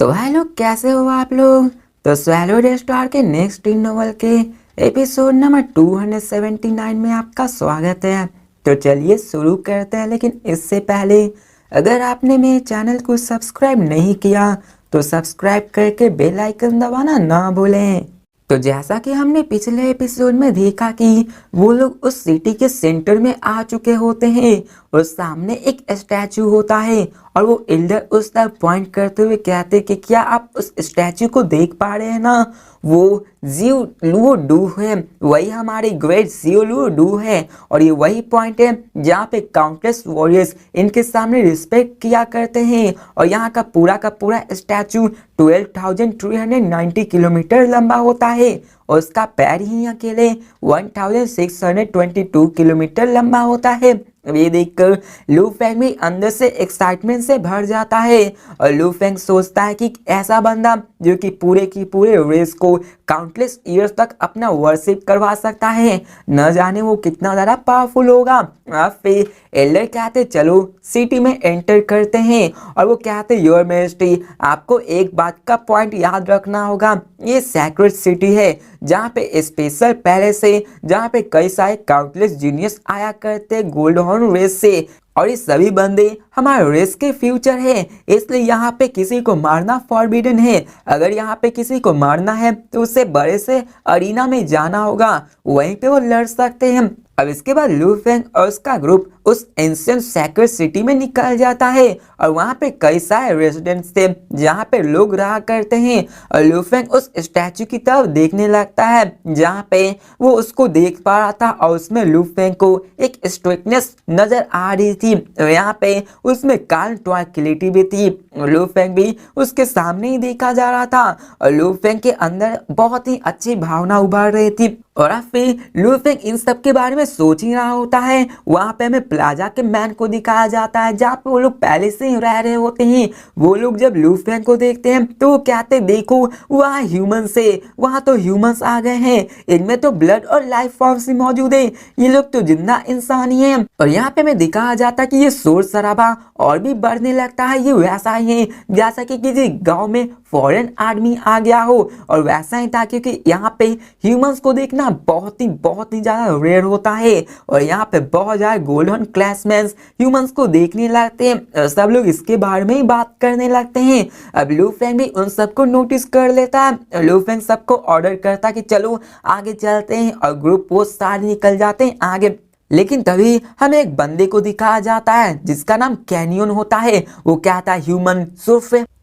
तो हेलो, कैसे हो आप लोग। तो स्वैलो डे स्टार के नेक्स्ट इन नोवेल के एपिसोड नंबर 279 में आपका स्वागत है। तो चलिए शुरू करते हैं, लेकिन इससे पहले अगर आपने मेरे चैनल को सब्सक्राइब नहीं किया तो सब्सक्राइब करके बेल आइकन दबाना ना भूलें। तो जैसा कि हमने पिछले एपिसोड में देखा कि वो लोग उस सिटी के सेंटर में आ चुके होते हैं और सामने एक स्टैचू होता है और वो एल्डर उस तरफ पॉइंट करते हुए कहते कि क्या आप उस स्टैचू को देख पा रहे हैं ना, वो जियो लुओ डू है, वही हमारे ग्रेट जियो लुओ डू है। और ये वही पॉइंट है जहाँ पे काउंटलेस वॉरियर्स इनके सामने रिस्पेक्ट किया करते हैं। और यहाँ का पूरा स्टैचू 12,390 किलोमीटर लंबा होता है और उसका पैर ही अकेले 1622 किलोमीटर लंबा होता है। ये देखकर लू फेंग भी अंदर से एक्साइटमेंट से भर जाता है और लू फेंग सोचता है कि ऐसा बंदा जो कि पूरे की पूरे रेस को काउंटलेस ईयर्स तक अपना वर्शिप करवा सकता है, न जाने वो कितना ज़्यादा पावरफुल होगा। अब फिर एल्डर कहते चलो सिटी में एंटर करते हैं और वो कहते योर मैजेस्टी, आपको एक बात का पॉइंट याद रखना होगा, ये सैक्रेड सिटी है जहाँ पे स्पेशल पैलेस है, जहाँ पे कई सारे काउंटलेस जीनियस आया करते गोल्ड हॉर्न रेस से, और ये सभी बंदे हमारे रेस के फ्यूचर है, इसलिए यहाँ पे किसी को मारना फॉरबिडन है। अगर यहाँ पे किसी को मारना है तो उसे बड़े से अरीना में जाना होगा, वहीं पे वो लड़ सकते हैं। अब इसके बाद लू फेंग और उसका ग्रुप उस एंशिएंट सैक्रेड सिटी में निकल जाता है और वहाँ पे कई सारे रेजिडेंट्स थे जहाँ पे लोग रहा करते हैं। और लू फेंग उस स्टैचू की तरफ देखने लगता है जहाँ पे वो उसको देख पा रहा था और उसमें लू फेंग को एक स्ट्रिक्टनेस नजर आ रही थी। यहाँ पे उसमें काल्म ट्रैंक्विलिटी भी थी। लू फेंग भी उसके सामने ही देखा जा रहा था और लू फेंग के अंदर बहुत ही अच्छी भावना उभर रही थी। और अब फिर लू फेंग इन सब के बारे में सोच ही रहा होता है, वहाँ पे हमें प्लाजा के मैन को दिखाया जाता है जहाँ पे वो लोग पहले से ही रह रहे होते हैं। वो लोग जब लू फेंग को देखते हैं तो वो कहते देखो वहाँ ह्यूमंस है, वहाँ तो ह्यूमंस आ गए हैं, इनमें तो ब्लड और लाइफ फॉर्म्स ही मौजूद है, ये लोग तो जिंदा इंसान ही है। और यहाँ पे हमें दिखाया जाता है कि ये शोर शराबा और भी बढ़ने लगता है, ये वैसा ही है जैसा कि किसी गाँव में फॉरेन आर्मी आ गया हो, और वैसा ही था क्योंकि यहाँ पे ह्यूमंस को देखना बहुत ही ज्यादा रेयर होता है और यहाँ पे बहुत ज्यादा गोल्डन क्लासमैन ह्यूमंस को देखने लगते हैं। सब लोग इसके बारे में ही बात करने लगते हैं। अब लू फेंग भी उन सबको नोटिस कर लेता है। लू फेंग सबको ऑर्डर करता कि चलो आगे चलते हैं और ग्रुप वो सारे निकल जाते हैं आगे। लेकिन तभी हमें एक बंदे को दिखाया जाता है जिसका नाम कैनियन होता है। वो कहता है ह्यूमन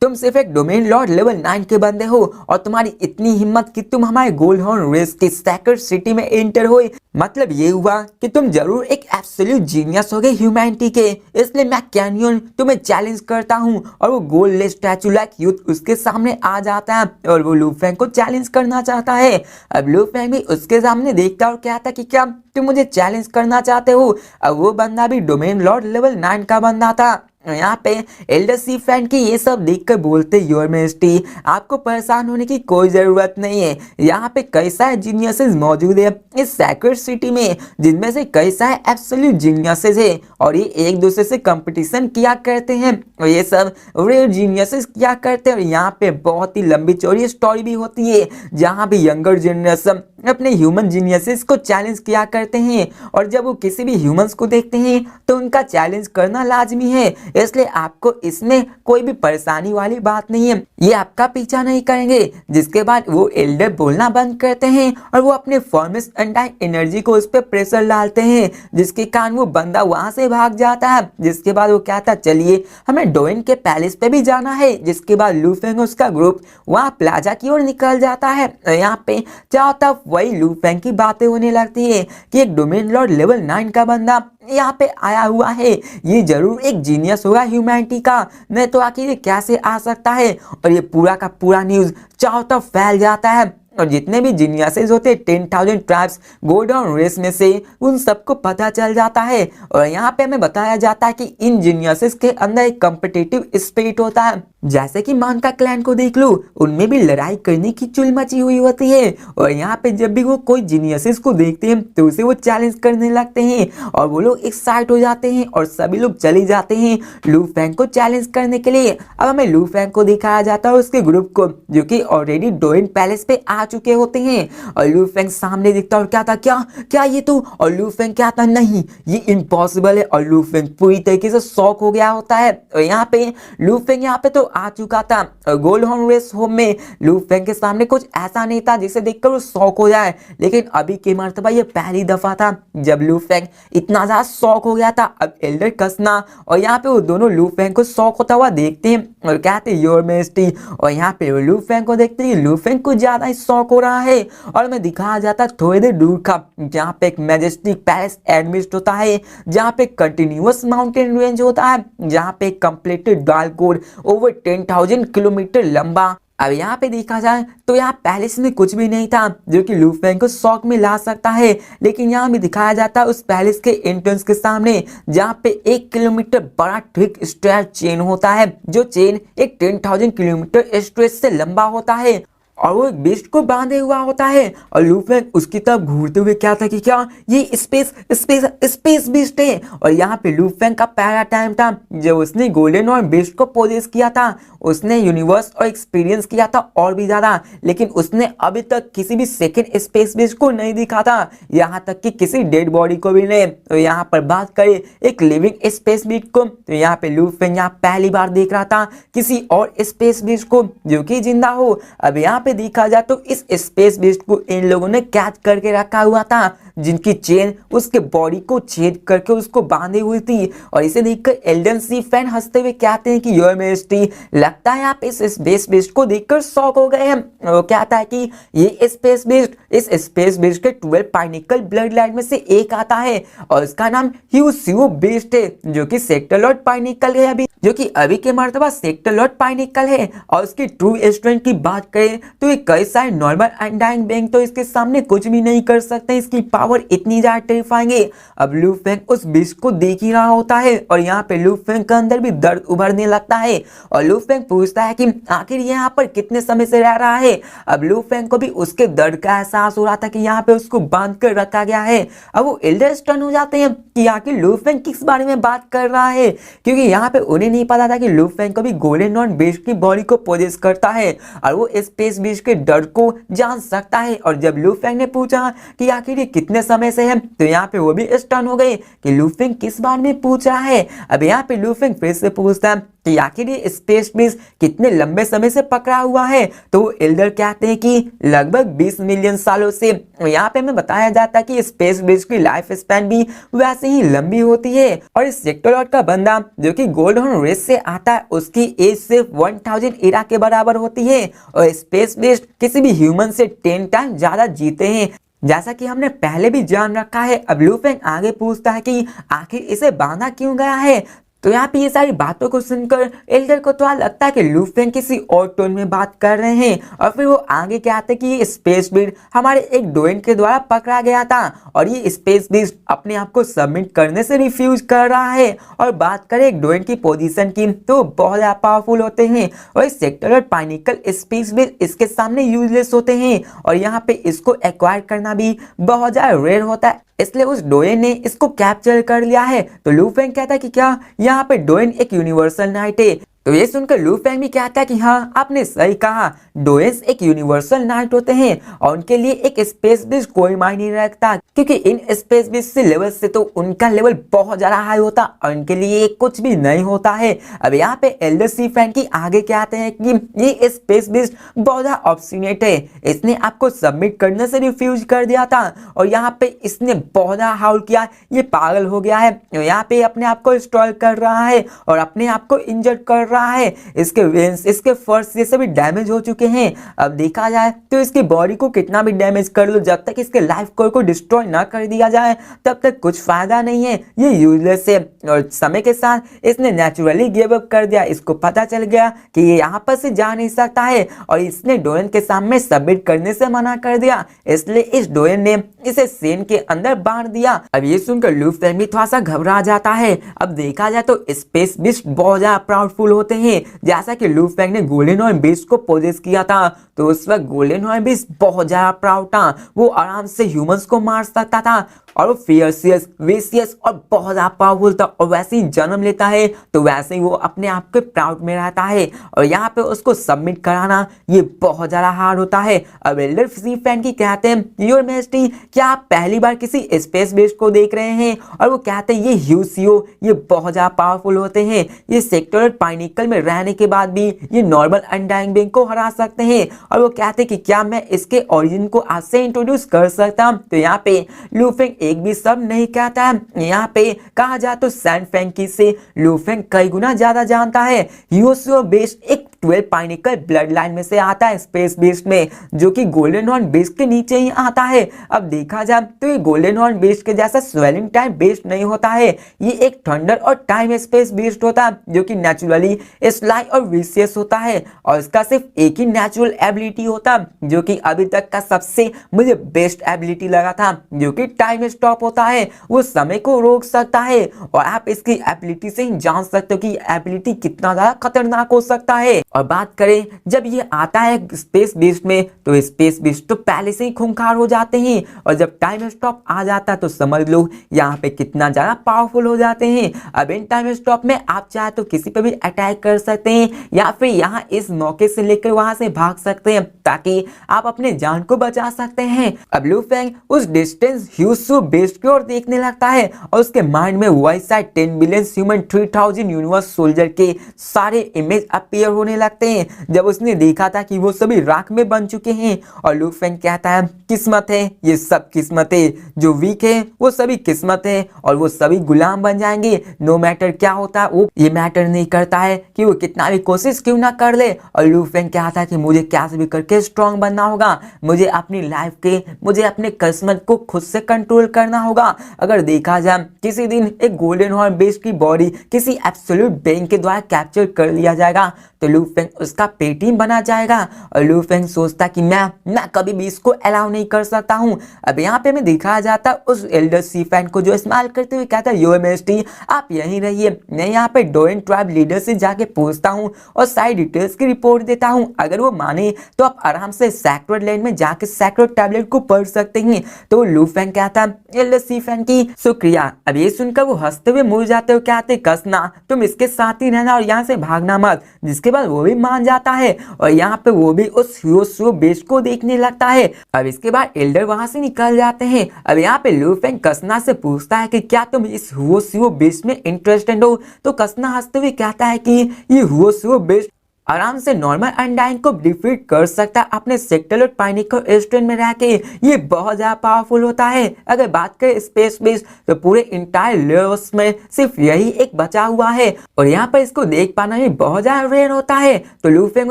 तुम सिर्फ एक डोमेन लॉर्ड लेवल 9 के बंदे हो और तुम्हारी इतनी हिम्मत कि तुम हमारे गोल्ड हॉर्न रेस की सैक्रेड सिटी में एंटर हुए, मतलब ये हुआ कि तुम जरूर एक एब्सोल्यूट जीनियस हो गए ह्यूमैनिटी के। इसलिए मैं कैनियन तुम्हें चैलेंज करता हूँ। और वो गोल्ड स्टैचू लाइक यूथ उसके सामने आ जाता है और वो लू फेंग को चैलेंज करना चाहता है। अब लू फेंग भी उसके सामने देखता और कहता है कि क्या तुम मुझे चैलेंज करना चाहते हो। अब वो बंदा भी डोमेन लॉर्ड लेवल 9 का बंदा था। यहाँ पे एल्डर सी फैन की ये सब देखकर बोलते योर मैजेस्टी, आपको परेशान होने की कोई जरूरत नहीं है, यहाँ पे कई सारे जीनियसेस मौजूद है इस सैक्रेड सिटी में, जिनमें से कई सारे एब्सोल्यूट जीनियसेस है और ये एक दूसरे से कंपटीशन किया करते हैं और ये सब रेयर जीनियसेस किया करते हैं। और यहाँ पे बहुत ही लंबी चौड़ी स्टोरी भी होती है जहाँ भी यंगर जनरेशन अपने ह्यूमन जीनियसेस को चैलेंज किया करते हैं और जब वो किसी भी ह्यूमंस को देखते हैं तो उनका चैलेंज करना लाजमी है, इसलिए आपको इसमें कोई भी परेशानी वाली बात नहीं है, ये आपका पीछा नहीं करेंगे। जिसके बाद वो एल्डर बोलना बंद करते हैं और वो अपने फॉर्मेस अनडाइंग एनर्जी को उस पर प्रेशर डालते हैं, जिसके कारण वो बंदा वहां से भाग जाता है। जिसके बाद वो कहता चलिए हमें डोइन के पैलेस पे भी जाना है। जिसके बाद लू फेंग उसका ग्रुप वहाँ प्लाजा की ओर निकल जाता है। यहाँ पे चारों तरफ वही लू फेंग की बातें होने लगती है कि एक डोमेन लॉर्ड लेवल 9 का बंदा यहाँ पे आया हुआ है, ये जरूर एक जीनियस होगा ह्यूमैनिटी का, नहीं तो आखिर ये कैसे आ सकता है। और ये पूरा का पूरा न्यूज चारों तरफ फैल जाता है। और जितने भी जीनियसेस होते हैं 10,000 ट्राइब्स गो डाउन रेस में से उन सबको पता चल जाता है। और यहाँ पे हमें बताया जाता है कि इन जीनियसेस के अंदर एक कॉम्पिटिटिव स्पिरिट होता है। जैसे कि मानका क्लैन को देख लो, उनमें भी लड़ाई करने की चुल मची हुई होती है। और यहाँ पे जब भी वो कोई जीनियसेस को देखते हैं तो उसे वो चैलेंज करने लगते हैं और वो लोग एक्साइट हो जाते हैं और सभी लोग चले जाते हैं लू फैंग को चैलेंज करने के लिए। अब हमें लू फैंग को दिखाया जाता है उसके ग्रुप को, जो कि ऑलरेडी डोइन पैलेस पे आ चुके होते हैं। और लू फैंग सामने दिखता और क्या था, क्या क्या ये तो, और लू फैंग क्या था, नहीं ये इम्पॉसिबल है। और लू फैंग पूरी तरीके से शॉक हो गया होता है। और यहाँ पे लू फैंग यहाँ पे तो आ चुका था और गोल्ड हॉर्न रेस होम में लू फैंग के सामने कुछ ऐसा नहीं था जिसे देखकर वो शॉक हो जाए। लेकिन अभी की मर्तबा ये पहली दफा था जब लू फैंग इतना ज्यादा शॉक हो गया था। अब एल्डर कसना और यहाँ पे वो दोनों लू फैंग को शॉक होता हुआ देखते हैं और कहते हैं योर मेजेस्टी। और यहाँ पे वो लू फैंग को देखते हैं लू फैंग कुछ ज्यादा ही शॉक हो रहा है। और मैं दिखाया जाता थोड़ी देर दूर का, जहाँ पे एक मैजेस्टिक पैलेस एडमिस्ट होता है, जहाँ पे कंटिन्यूअस माउंटेन रेंज होता है, जहाँ पे कंप्लीटेड डाल कोड ओवर 10,000 किलोमीटर लंबा। अब यहाँ पे देखा जाए तो यहाँ पैलेस में कुछ भी नहीं था जो कि लू फैंग को शॉक में ला सकता है। लेकिन यहाँ भी दिखाया जाता है उस पैलेस के एंट्रेंस के सामने, जहाँ पे 1 किलोमीटर बड़ा ट्विक स्ट्रेच चेन होता है, जो चेन एक 10,000 किलोमीटर स्ट्रेच से लंबा होता है और वो एक बिस्ट को बांधे हुआ होता है। और लू फैंग उसकी तरफ घूरते हुए क्या था कि क्या ये स्पेस स्पेस स्पेस बिस्ट है। और यहाँ पे लू फैंग का पहला टाइम था जब उसने गोल्डन और बिस्ट को पोजेस किया था। उसने यूनिवर्स और एक्सपीरियंस किया था और भी ज्यादा, लेकिन उसने अभी तक किसी भी सेकंड स्पेस बिस्ट को नहीं दिखा था, यहाँ तक कि किसी डेड बॉडी को भी नहीं। तो यहाँ पर बात करें एक लिविंग स्पेस बिस्ट को, तो यहाँ पे लू फैंग यहाँ पहली बार देख रहा था किसी और स्पेस बिस्ट को जो कि जिंदा हो। अब यहाँ देखा जाए तो इस स्पेस बिस्ट को इन लोगों ने कैच करके रखा हुआ था, जिनकी चेन उसके बॉडी को छेद करके उसको बांधी हुई थी। और इसे देखकर एल्डन सी फैन हंसते हुए कहते हैं कि योर मेजेस्टी, लगता है आप इस स्पेस बिस्ट को देखकर शॉक हो गए हैं। वो कहता है कि ये स्पेस बिस्ट इस स्पेस बिस्ट के 12 पाइनिकल ब्लड लाइन में से एक आता है और इसका नाम ह्यूसियो बिस्ट है, जो कि सेक्टर लॉर्ड पाइनिकल है अभी, जो कि अभी के मर्तबा सेक्टर लॉर्ड पाइनिकल है। और उसकी ट्रू स्ट्रेंथ की बात करें तो ये कई सारे नॉर्मल अनडाइंग बैंक तो इसके सामने कुछ भी नहीं कर सकते, इसकी पावर इतनी ज्यादा टेरिफाइंग है। अब लू फैंग उस बिस्ट को देख ही रहा होता है और यहाँ पे लू फैंग के अंदर भी दर्द उभरने लगता है। और लू फैंग पूछता है कि आखिर ये यहाँ पर कितने समय से रह रहा है। अब लू फैंग को भी उसके दर्द का एहसास हो रहा था कि यहाँ पे उसको बांध कर रखा गया है। अब वो एल्डर स्टन हो जाते हैं कि आखिर लू फैंग किस बारे में बात कर रहा है, क्योंकि यहाँ पे उन्हें नहीं पता था कि लू फैंग को भी गोल्डन नॉन बिस्ट की बॉडी को पोजेस करता है और वो स्पेस बिस्ट के डर को जान सकता है। और जब लू फैंग ने पूछा कि आखिर ये कितने समय से है, तो यहाँ पे वो भी स्टन हो गए कि लू फैंग किस बारे में पूछ रहा है। अब यहाँ पे लू फैंग फिर से पूछता है कि आखिर ये स्पेस बिस्ट कितने लंबे समय से पकड़ा हुआ है, तो एल्डर कहते हैं कि लगभग 20 मिलियन सालों से। यहाँ पे हमें बताया जाता है कि स्पेस बिस्ट की लाइफ स्पैन भी वैसे ही लंबी होती है। और इस सेक्टर लॉर्ड का बंदा जो कि गोल्ड हॉर्न रेस से आता है, उसकी एज सिर्फ 1000 एरा के बराबर होती है और स्पेस बिस्ट किसी भी ह्यूमन से 10 टाइम ज्यादा जीते हैं, जैसा कि हमने पहले भी जान रखा है। अब लू फैंग आगे पूछता है कि आखिर इसे बांधा क्यों गया है। तो यहाँ पे ये सारी बातों को सुनकर एल्डर को तो लगता है कि लू फैंग किसी और टोन में बात कर रहे हैं। और फिर वो आगे कहते हैं कि ये स्पेस बिस्ट हमारे एक डोइन के द्वारा पकड़ा गया था और ये स्पेस बिस्ट अपने आप को सबमिट करने से रिफ्यूज कर रहा है। और बात करें एक डोइन की पोजीशन की, तो बहुत ज्यादा पावरफुल होते हैं और इस सेक्टर और पाइनिकल स्पेस बिस्ट इसके सामने यूजलेस होते हैं और यहाँ पे इसको एक्वायर करना भी बहुत ज्यादा रेयर होता है, इसलिए उस डोइन ने इसको कैप्चर कर लिया है। तो लू फैंग कहता है कि क्या यहाँ पे डोइन एक यूनिवर्सल नाइट है। तो ये सुनकर लू फैंग भी कहता है कि हाँ आपने सही कहा, डोएस एक यूनिवर्सल नाइट होते हैं और उनके लिए एक स्पेस बिस्ट कोई मायने नहीं रखता, क्योंकि इन स्पेस बिस्ट से लेवल से तो उनका लेवल बहुत ज्यादा हाई होता और उनके लिए कुछ भी नहीं होता है। अब यहाँ पे एल्डर सी फैंग की आगे कहते हैं कि ये स्पेस बिस्ट बहुत ज्यादा ऑब्स्टिनेट है, इसने आपको सबमिट करने से रिफ्यूज कर दिया था और यहाँ पे इसने बहुत ज्यादा हाउल किया, ये पागल हो गया है, यहाँ पे अपने आप को इंस्टॉल कर रहा है और अपने आप को इंजर्ड कर रहा रहा है, इसके वेन्स, इसके फर्स ये सभी डैमेज हो चुके हैं। अब देखा जाए तो इसकी बॉडी को कितना भी डैमेज कर लो, जब तक इसके लाइफ कोर को डिस्ट्रॉय ना कर दिया जाए तब तक कुछ फायदा नहीं है, ये यूजलेस है। और समय के साथ इसने नेचुरली गिव अप कर दिया। इसको पता चल गया कि ये यहाँ पर से जा नहीं सकता है और इसने डोयन के सामने सबमिट करने से मना कर दिया, इसलिए इस डोयन ने इसे सेन के अंदर बांध दिया। अब ये सुनकर लू फेंग भी थोड़ा सा घबरा जाता है। अब देखा जाए तो स्पेस बीस्ट बहुत ज्यादा प्राउडफुल होते हैं। जैसा कि लू फेंग ने गोल्डन हॉर्न बीस्ट को पोजेस किया था तो उस वक्त गोल्डन हॉर्न बीस्ट बहुत ज्यादा प्राउड था, वो आराम से ह्यूमंस को मार सकता था और वो फियर्सियस, वेसियस और बहुत ज्यादा पावरफुल था। और वैसे ही जन्म लेता है तो वैसे ही वो अपने आप के प्राउड में रहता है और यहाँ पे उसको सबमिट कराना ये बहुत ज्यादा हार्ड होता है। अब एल्डर सी फैन की कहते हैं योर मैजेस्टी, क्या आप पहली बार किसी स्पेस बेस को देख रहे हैं? और वो कहते हैं ये ह्यूसियो ये बहुत ज्यादा पावरफुल होते हैं, ये सेक्टर पाइनिकल में रहने के बाद भी ये नॉर्मल अनडाइंग बीइंग को हरा सकते हैं। और वो कहते हैं कि क्या मैं इसके ओरिजिन को आपसे इंट्रोड्यूस कर सकता हूं? तो यहाँ पे लू फेंग एक भी सब नहीं कहता है। यहाँ पे कहा जाए तो सैन फेंकी से लू फेंग कई गुना ज्यादा जानता है। ह्यूसियो बेस्ड एक 12 पाइनिकल ब्लड लाइन में से आता है स्पेस बेस्ड में, जो कि गोल्डन हॉर्न बेस्ड के नीचे ही आता है। अब देखा जाए तो ये गोल्डन हॉर्न बेस्ड के जैसा स्वेलिंग टाइम बेस्ड नहीं होता है, ये एक थंडर और टाइम स्पेस बेस्ड होता है जो कि नेचुरली स्लाई और विशियस होता है। और इसका सिर्फ एक ही नेचुरल एबिलिटी होता है जो कि अभी तक का सबसे मुझे बेस्ट एबिलिटी लगा था, जो कि टाइम स्टॉप होता है, वो समय को रोक सकता है। और आप इसकी एबिलिटी से ही जान सकते हो कि एबिलिटी कितना ज्यादा खतरनाक हो सकता है। और बात करें जब ये आता है स्पेस बीस्ट में तो स्पेस बीस्ट तो पहले से ही खूंखार हो जाते हैं और जब टाइम स्टॉप आ जाता है तो समझ लो यहाँ पे कितना ज्यादा पावरफुल हो जाते हैं। अब इन टाइम स्टॉप में आप चाहे तो किसी पे भी अटैक कर सकते हैं या फिर यहाँ इस मौके से लेकर वहां से भाग सकते हैं ताकि आप अपने जान को बचा सकते हैं। अब लू फेंग उस डिस्टेंस ह्यूसू बेस्ट की ओर देखने लगता है और उसके माइंड में वही side 10 billion human 3000 universe soldier के सारे इमेज अपीयर होने लगते हैं। जब उसने देखा था कि वो सभी राख में बन चुके हैं और लू फेंग कहता है किस्मत है, ये सब किस्मत है, जो वीक है वो सभी किस्मत है और वो सभी गुलाम बन जाएंगे। नो मैटर क्या होता है वो ये मैटर नहीं करता है कि वो कितना भी कोशिश क्यों ना कर ले। और लू फेंग कहता है कि मुझे कैसे भी करके स्ट्रांग बनना होगा, मुझे अपनी लाइफ के, मुझे अपने किस्मत को खुद से कंट्रोल करना होगा। अगर देखा जाए किसी दिन एक गोल्डन हॉर्न बेस्ट की बॉडी किसी एब्सोल्यूट बेइंग के द्वारा कैप्चर कर लिया जाएगा तो लू फेंग उसका पेटीम बना जाएगा। और लू फेंग सोचता कि मैं कभी भी इसको अलाउ नहीं कर सकता हूँ। अब यहाँ पे मैं दिखाया जाता उस एल्डर सी फैन को जो स्माइल करते हुए कहता है योर मैजेस्टी आप यहीं रहिए, मैं यहाँ पे डोयन ट्राइब लीडर से जाके पूछता हूँ और सारी डिटेल्स की रिपोर्ट देता हूँ। अगर वो माने तो आप आराम से सैक्रेड लैंड में जाके सैक्रेड टैबलेट को पढ़ सकते हैं। तो लू फेंग कहता है एल्डर सी फैन की शुक्रिया। अब ये सुनकर वो हंसते हुए मुड़ जाते हो, कहते कसना तुम इसके साथ ही रहना और यहाँ से भागना मत। जिसके बाद वो भी मान जाता है और यहाँ पे वो भी उस ह्यूसू बेस्ट को देखने लगता है। अब इसके बाद एल्डर वहां से निकल जाते हैं। अब यहाँ पे लू फेंग कसना से पूछता है कि क्या तुम इस ह्यूसू बेस्ट में इंटरेस्टेड हो? तो कसना हंसते हुए कहता है कि ये ह्यूसू बेस्ट आराम से नॉर्मल अनडाइन को डिफीट कर सकता है अपने सेक्टर और पाइनिकल एस्ट्रेन में रह के, ये बहुत ज्यादा पावरफुल होता है। अगर बात करें स्पेस बेस तो पूरे इंटायर यूनिवर्स में सिर्फ यही एक बचा हुआ है और यहाँ पर इसको देख पाना भी बहुत ज्यादा रेयर होता है। तो लू फेंग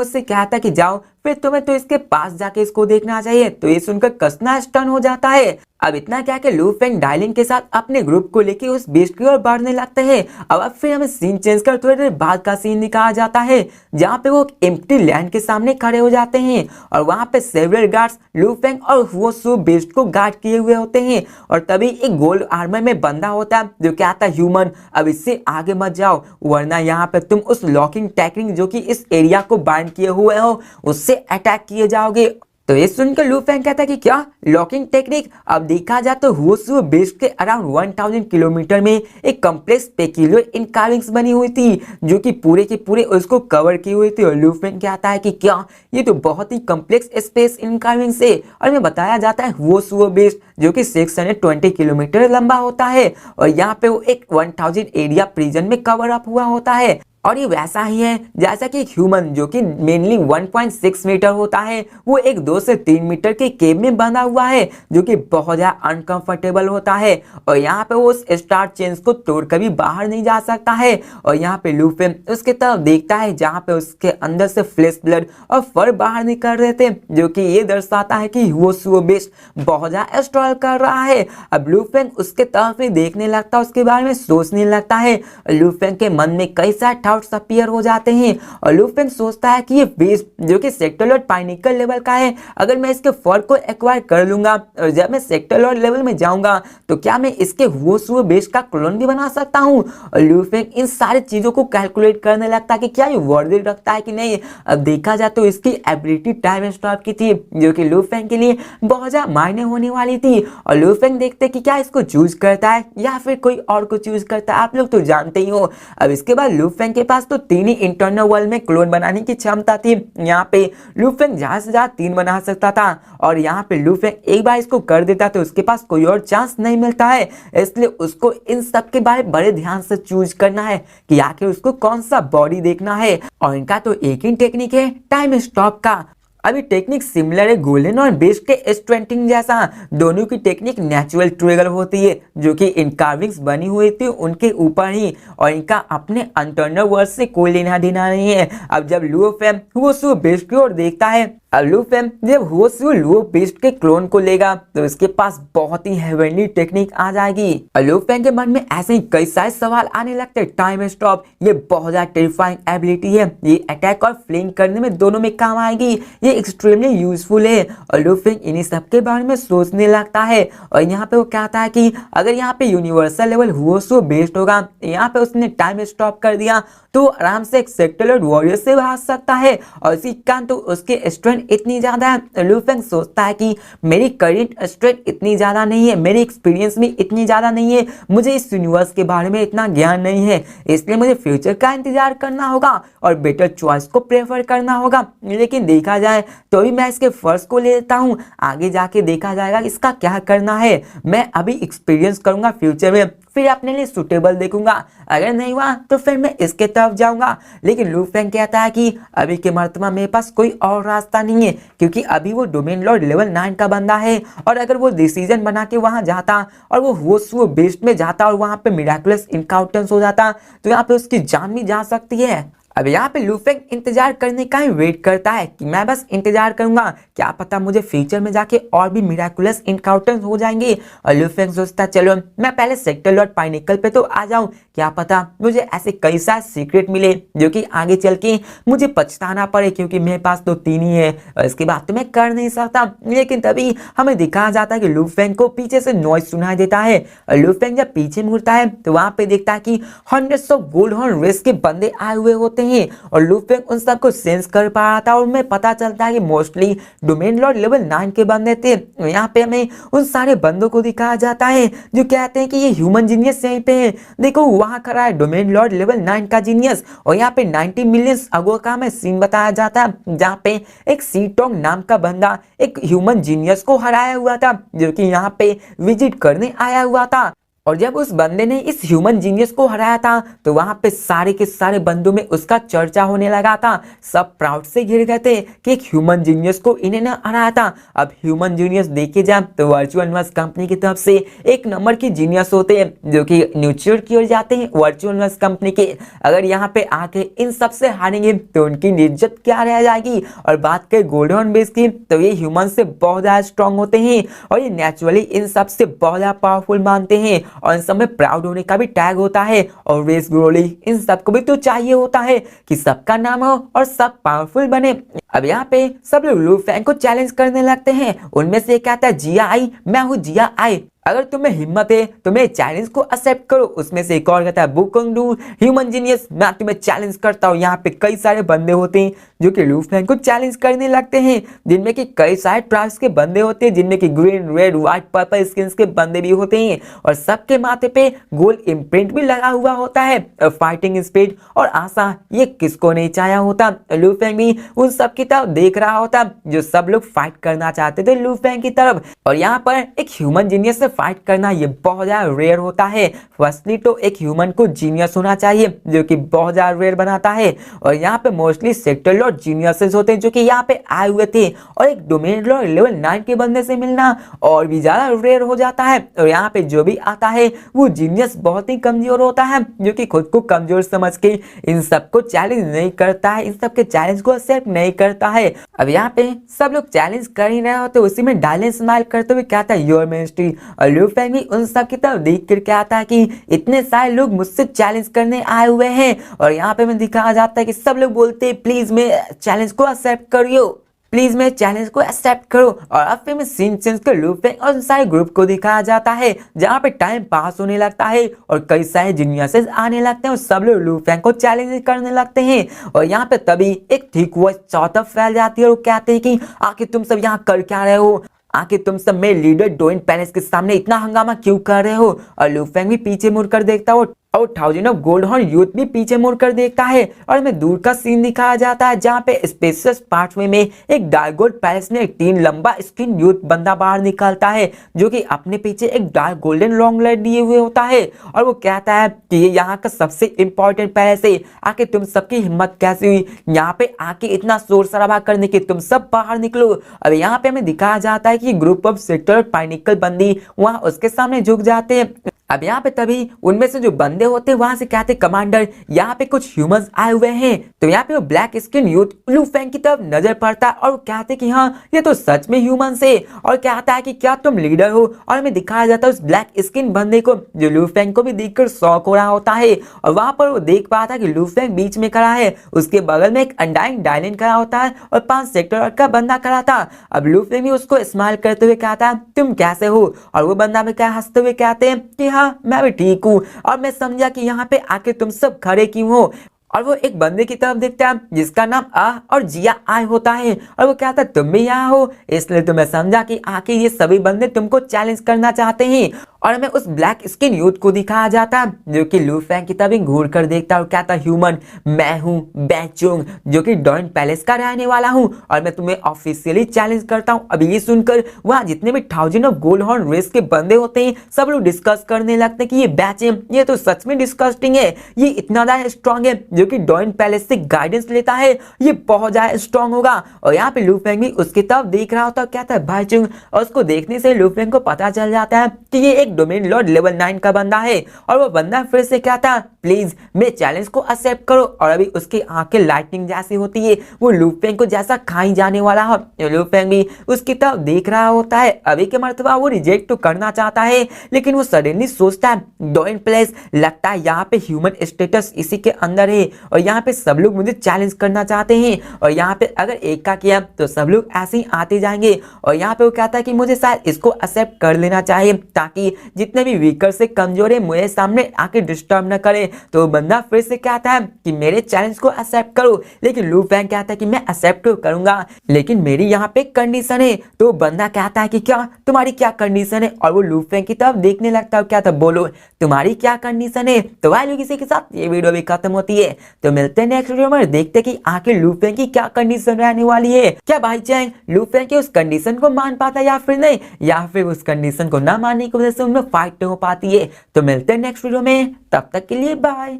उससे कहता है कि जाओ फिर तुम्हें तो इसके पास जाके इसको देखना चाहिए। तो ये सुनकर कसना स्टन हो जाता है। अब इतना क्या कि लू फेंग डायलिंग के साथ अपने ग्रुप को लेके उस बेस्ट की ओर बढ़ने लगते हैं। अब फिर हमें सीन चेंज कर थोड़ी देर बाद का सीन दिखाया जाता है जहाँ पे वो एम्प्टी लैंड के सामने खड़े हो जाते हैं और वहाँ पे सेवरल गार्ड्स लू फेंग और ह्यूसू बेस्ट को गार्ड किए हुए होते हैं। और तभी एक गोल्ड आर्मर में बंदा होता है जो कहता है ह्यूमन अब इससे आगे मत जाओ वरना यहाँ पे तुम उस लॉकिंग टैकरिंग जो कि इस एरिया को बाइंड किए हुए हो उससे अटैक किए जाओगे। तो ये सुनकर लू फेंग कहता है कि क्या लॉकिंग टेक्निक? अब देखा जाए तो ह्यूसू बेस्ट के अराउंड 1000 किलोमीटर में एक कम्प्लेक्स पेक्यूलियर इनकार्विंग्स बनी हुई थी जो कि पूरे के पूरे उसको कवर की हुई थी। और लू फेंग कहता है कि क्या ये तो बहुत ही कम्प्लेक्स स्पेस इनकार्विंग्स है। और में बताया जाता है ह्यूसू बेस्ट जो कि 620 किलोमीटर लंबा होता है और यहाँ पे वो एक 1000 एरिया प्रिजन में कवर अप हुआ होता है। और ये वैसा ही है जैसा कि एक ह्यूमन जो कि मेनली 1.6 मीटर होता है वो एक 2 से 3 मीटर के केव में बंधा हुआ है जो कि बहुत ज्यादा अनकंफर्टेबल होता है और यहाँ पे वो उस स्टार चेंज को तोड़ कभी बाहर नहीं जा सकता है। और यहाँ पे लूफे उसके तरफ देखता है जहाँ पे उसके अंदर से फ्लेश ब्लड और फर बाहर निकल रहे थे जो कि ये दर्शाता है कि वो सुओ बेस्ट बहुत ज्यादा स्ट्रगल कर रहा है। अब लूफेंग उसके तरफ ही देखने लगता है, उसके बारे में सोचने लगता है। लूफेंग के मन में कई सारे डाउट्स अपीयर हो जाते हैं और लूफेंग सोचता है कि ये बेस्ट जो कि सेक्टोलॉइड पाइनिकल लेवल का है, अगर मैं इसके फर को एक्वायर कर लूंगा और जब मैं सेक्टोलॉइड लेवल में जाऊंगा तो क्या मैं इसके वो सुओ बेस्ट का क्लोन भी बना सकता हूँ। और लूफेंग इन सारी चीजों को कैलकुलेट करने लगता है कि क्या ये वर्दी रखता है कि नहीं। अब देखा जाए तो इसकी एबिलिटी टाइम स्टॉप की थी जो कि लूफेंग के लिए बहुत ज्यादा मायने होने वाली थी। और लूफेंग देखते कि क्या इसको चूज करता है या फिर कोई और को चूज करता है, आप लोग तो जानते ही हो। अब इसके बाद लूफेंग के पास तो 3 ही इंटरनल वर्ल्ड में क्लोन बनाने की क्षमता थी। यहाँ पे लूफेंग ज्यादा से ज्यादा 3 बना सकता था और यहाँ पे लूफेंग एक बार इसको कर देता तो उसके पास कोई और चांस नहीं मिलता है, इसलिए उसको इन सब के बारे बड़े ध्यान से चूज करना है कि आखिर उसको कौन सा बॉडी देखना है। और इनका तो एक ही टेक्निक है टाइम स्टॉप का। अभी टेक्निक सिमिलर है गोल्डन और बेस्ट के स्ट्रेंटिंग जैसा, दोनों की टेक्निक नेचुरल ट्रिगर होती है जो कि इन कार्विंग्स बनी हुई थी उनके ऊपर ही और इनका अपने इंटरनल वर्ड से कोई लेना देना नहीं है। अब जब लूफेंग वो सो बेस्ट की ओर देखता है, अब लूफेंग जब वो सो लुओ बेस्ट के क्लोन को लेगा तो उसके पास बहुत ही हेवनली टेक्निक आ जाएगी। और लूफेंग के मन में ऐसे ही कई सारे सवाल आने लगते हैं। टाइम स्टॉप ये बहुत ज्यादा टेरिफाइंग एबिलिटी है, ये अटैक और फ्लिंग करने में दोनों में काम आएगी, ये एक्सट्रीमली यूजफुल है। और लूफेंग इन्हीं सब के बारे में सोचने लगता है और यहाँ पे वो कहता है कि अगर यहाँ पे यूनिवर्सल लेवल हुओसो बेस्ट होगा, यहाँ पे उसने टाइम स्टॉप कर दिया तो आराम से एक सेक्टोलॉइड वॉरियर से भाग सकता है और इसी कारण तो उसके स्ट्रेंथ इतनी ज्यादा है। लूफेंग सोचता है कि मेरी करंट स्ट्रेंथ इतनी ज्यादा नहीं है, मेरी एक्सपीरियंस में इतनी ज्यादा नहीं है, मुझे इस यूनिवर्स के बारे में इतना ज्ञान नहीं है, इसलिए मुझे फ्यूचर का इंतजार करना होगा और बेटर चॉइस को प्रेफर करना होगा। लेकिन देखा जाए तो भी मैं इसके फर्स्ट को ले लेता हूँ, आगे जाके देखा जाएगा इसका क्या करना है। मैं अभी एक्सपीरियंस करूंगा फ्यूचर में, फिर अपने लिए सुटेबल देखूंगा, अगर नहीं हुआ तो फिर मैं इसके तरफ जाऊंगा। लेकिन लूफेंग कहता है कि अभी के मर्तबा मेरे पास कोई और रास्ता नहीं है क्योंकि अभी वो डोमेन लॉर्ड लेवल 9 का बंदा है और अगर वो डिसीजन बना के वहां जाता और वो बेस्ट में जाता और वहां पे मिराकुलस इनकाउंटर्स हो जाता तो यहाँ पे उसकी जान भी जा सकती है। अब यहाँ पे लूफेंग इंतजार करने का ही वेट करता है कि मैं बस इंतजार करूंगा, क्या पता मुझे फ्यूचर में जाके और भी मिराकुलस इनकाउंटर्स हो जाएंगे। और लूफेंग सोचता चलो मैं पहले सेक्टर लॉर्ड पाइनिकल पे तो आ जाऊं, क्या पता मुझे ऐसे कई सारे सीक्रेट मिले जो कि आगे चल के मुझे पछताना पड़े क्योंकि मेरे पास तो 3 ही है और इसके बाद तो मैं कर नहीं सकता। लेकिन तभी हमें दिखाया जाता है कि लूफेंग को पीछे से नॉइज सुनाई देता है और लूफेंग जब पीछे मुड़ता है तो वहां पे देखता है कि hundreds of gold horn race के बंदे आए हुए होते हैं और लूफेंग उन सबको सेंस कर पा रहा था और उन्हें पता चलता है कि मोस्टली डोमेन लॉर्ड लेवल 9 के बंदे थे। यहाँ पे हमें उन सारे बंदों को दिखाया जाता है जो कहते हैं कि ये ह्यूमन जीनियस यहीं पे है, देखो वहां खड़ा है डोमेन लॉर्ड लेवल 9 का जीनियस। और यहाँ पे 90 मिलियन अगो का हमें सीन बताया जाता है जहाँ पे एक सीटोंग नाम का बंदा एक ह्यूमन जीनियस को हराया हुआ था जो कि यहाँ पे विजिट करने आया हुआ था। और जब उस बंदे ने इस ह्यूमन जीनियस को हराया था तो वहां पे सारे के सारे बंदों में उसका चर्चा होने लगा था, सब प्राउड से घिर गए थे कि एक ह्यूमन जीनियस को इन्हें ने हराया था। अब ह्यूमन जीनियस देखे जाए तो वर्चुअल यूनिवर्स कंपनी की तरफ से एक नंबर की जीनियस होते हैं जो कि न्यूट्रियर किए जाते हैं वर्चुअल यूनिवर्स कंपनी के। अगर यहाँ पे आके इन सबसे हारेंगे तो उनकी इज्जत क्या रह जाएगी। और बात करें गोल्डन बेस की तो ये ह्यूमन से बहुत ज्यादा स्ट्रॉन्ग होते हैं और ये नेचुरली इन सबसे बहुत ज्यादा पावरफुल मानते हैं और इन सब में प्राउड होने का भी टैग होता है। और रेस ग्लोरी इन सबको भी तो चाहिए होता है कि सबका नाम हो और सब पावरफुल बने। अब यहाँ पे सब लोग लूफेंग को चैलेंज करने लगते हैं, उनमें से एक कहता है जिया आई, मैं हूँ जिया आई, अगर तुम्हें हिम्मत है तो मेरे चैलेंज को एक्सेप्ट करो। उसमें से एक और कहता है बुकोंग डू ह्यूमन जीनियस, मैं तुम्हें चैलेंज करता हूँ। यहाँ पे कई सारे बंदे होते हैं जो कि लूफेंग को चैलेंज करने लगते हैं जिनमें कि कई सारे ट्राइब्स के बंदे होते हैं जिनमें कि green red white purple skins के बंदे भी होते हैं और सबके माथे पे गोल्ड इम्प्रिंट भी लगा हुआ होता है। फाइटिंग स्पीड और आशा ये किसको नहीं चाहा होता। लूफेंग भी उन सब की तरफ देख रहा होता जो सब लोग फाइट करना चाहते थे लू फेंग की तरफ। और यहाँ पर एक ह्यूमन जीनियस से फाइट करना ये बहुत ज्यादा रेयर होता है। फर्स्टली तो एक ह्यूमन को जीनियस होना चाहिए जो कि बहुत ज्यादा रेयर बनाता है। और यहाँ पे मोस्टली सेक्टर लॉर्ड जीनियसेस होते हैं जो कि यहाँ पे आए हुए थे। और एक डोमेन लॉर्ड लेवल 9 के बंदे से मिलना और भी ज्यादा रेयर हो जाता है। और यहाँ पे जो भी आता है वो जीनियस बहुत ही कमजोर होता है जो कि खुद को कमजोर समझ के इन सबको चैलेंज नहीं करता है, इन सबके चैलेंज को एक्सेप्ट नहीं करता है। अब यहाँ पे सब लोग चैलेंज कर ही रहे होते, उसी में डायलेन स्माइल करते हुए कहता है योर मिनिस्ट्री। और लू फेंग भी उन सब की तरफ देख कर कहता है कि इतने सारे लोग मुझसे चैलेंज करने आए हुए हैं। और यहाँ पे मैं दिखाया जाता है कि सब लोग बोलते हैं प्लीज मैं चैलेंज को एक्सेप्ट करियो, प्लीज मैं चैलेंज को एक्सेप्ट करो। और अब फिर में सीन चेंज कर लू फेंग और सारे ग्रुप को दिखाया जाता है जहाँ पे टाइम पास होने लगता है और कई सारे जीनियसेस आने लगते हैं और सब लोग लू फेंग को चैलेंज करने लगते हैं। और यहाँ पे तभी एक थिक वॉइस चौथा फैल जाती है और कहते हैं कि आखिर तुम सब यहाँ कर क्या रहे हो, आखिर तुम सब मेरे लीडर डोइन पैलेस के सामने इतना हंगामा क्यों कर रहे हो। और लू फेंग भी पीछे मुड़कर देखता है और 1000 ऑफ गोल्ड हॉर्न यूथ भी पीछे मुड़कर देखता है। और हमें दूर का सीन दिखाया जाता है जहाँ पे स्पेसियस पार्टवे में एक डार्क गोल्ड पैलेस में एक 3 लंबा स्किन यूथ बंदा बाहर निकलता है जो कि अपने पीछे एक डार्क गोल्डन लॉन्ग लाइट लिए हुए होता है। और वो कहता है कि ये यहाँ का सबसे इंपॉर्टेंट पैलेस है, आके तुम सबकी हिम्मत कैसे हुई यहाँ पे आके इतना शोर शराबा करने की, तुम सब बाहर निकलो। अब यहाँ पे हमें दिखाया जाता है कि ग्रुप ऑफ सेक्टर पाइनिकल बंदी वहाँ उसके सामने झुक जाते हैं। अब यहाँ पे तभी उनमें से जो बंदे होते हैं वहां से कहते कमांडर यहाँ पे कुछ ह्यूमंस आए हुए हैं। तो यहाँ पे वो ब्लैक स्किन यूथ लू फेंग की तरफ नजर पड़ता है और वो कहते कि हाँ ये तो सच में ह्यूमंस है। और कहता है कि क्या तुम लीडर हो। और हमें दिखाया जाता है उस ब्लैक स्किन बंदे को जो लू फेंग को भी देखकर शॉक हो रहा होता है। और वहां पर वो देख पाता है कि लू फेंग बीच में खड़ा है, उसके बगल में एक अनडाइंग डायलिन खड़ा होता है और 5 सेक्टर का बंदा खड़ा था। अब लू फेंग भी उसको स्माइल करते हुए कहता है तुम कैसे हो। और वो बंदा में क्या हंसते हुए कहते हैं कि हाँ मैं भी ठीक हूँ और मैं समझा कि यहाँ पे आके तुम सब खड़े क्यों हो। और वो एक बंदे की तरफ देखता है जिसका नाम आह और जिया आय होता है और वो कहता है तुम भी यहाँ हो, इसलिए तो मैं समझा कि आके ये सभी बंदे तुमको चैलेंज करना चाहते हैं। और हमें उस ब्लैक स्किन यूथ को दिखाया जाता है जो कि लू फेंग की तरफ घूर कर देखता है और कहता है ह्यूमन मैं हूँ बैचुंग जो कि डॉइन पैलेस का रहने वाला हूँ और मैं तुम्हें ऑफिशियली चैलेंज करता हूँ। अब ये सुनकर वहाँ जितने भी 1000 ऑफ गोल्ड हॉर्न रेस के बंदे होते हैं सब लोग डिस्कस करने लगते हैं कि ये बैच है, ये तो सच में डिस्कस्टिंग है, ये इतना ज्यादा स्ट्रॉन्ग है जो कि डॉइन पैलेस से गाइडेंस लेता है, ये बहुत ज्यादा स्ट्रॉन्ग होगा। और यहाँ पे लू फेंग भी उसकी तरफ देख रहा होता है, कहता है भाईचुंग। और उसको देखने से लू फेंग को पता चल जाता है कि ये एक डोमेन लॉर्ड लेवल 9 का बंदा है। और वो बंदा फिर से कहता है प्लीज मेरे चैलेंज को एक्सेप्ट करो। और अभी उसकी आंखें लाइटनिंग जैसी होती है, वो लू फेंग को जैसा खाई जाने वाला है। लू फेंग भी उसकी तरफ देख रहा होता है। अभी के मर्तबा वो रिजेक्ट तो करना चाहता है लेकिन वो सडनली सोचता है डॉइन प्लेस, लगता है यहाँ पे ह्यूमन स्टेटस इसी के अंदर है और यहाँ पे सब लोग मुझे चैलेंज करना चाहते हैं और यहाँ पे अगर एक का किया तो सब लोग ऐसे ही आते जाएंगे। और यहाँ पे वो कहता है कि मुझे शायद इसको एक्सेप्ट कर लेना चाहिए ताकि जितने भी वीकर से कमजोर है मुझे सामने आके डिस्टर्ब न करे। तो बंदा फिर से कहता है कि मेरे चैलेंज को एक्सेप्ट करो, लेकिन लू फेंग कहता है कि मैं एक्सेप्ट तो करूंगा लेकिन मेरी यहाँ पे कंडीशन है। तो बंदा कहता है कि क्या तुम्हारी क्या कंडीशन है। और वो लू फेंग की तरफ देखने लगता है, क्या था बोलो तुम्हारी क्या कंडीशन है। तो भाई लोग इसी के साथ ये वीडियो भी खत्म होती है। तो मिलते हैं नेक्स्ट वीडियो में, देखते कि आखिर लू फेंग की क्या कंडीशन रहने वाली है। क्या भाई चैंग लू फेंग की उस कंडीशन को मान पाता है या फिर नहीं, या फिर उस कंडीशन को ना मानने की वजह से उनमें फाइट नहीं हो पाती है। तो मिलते हैं नेक्स्ट वीडियो में, तब तक के लिए बाय।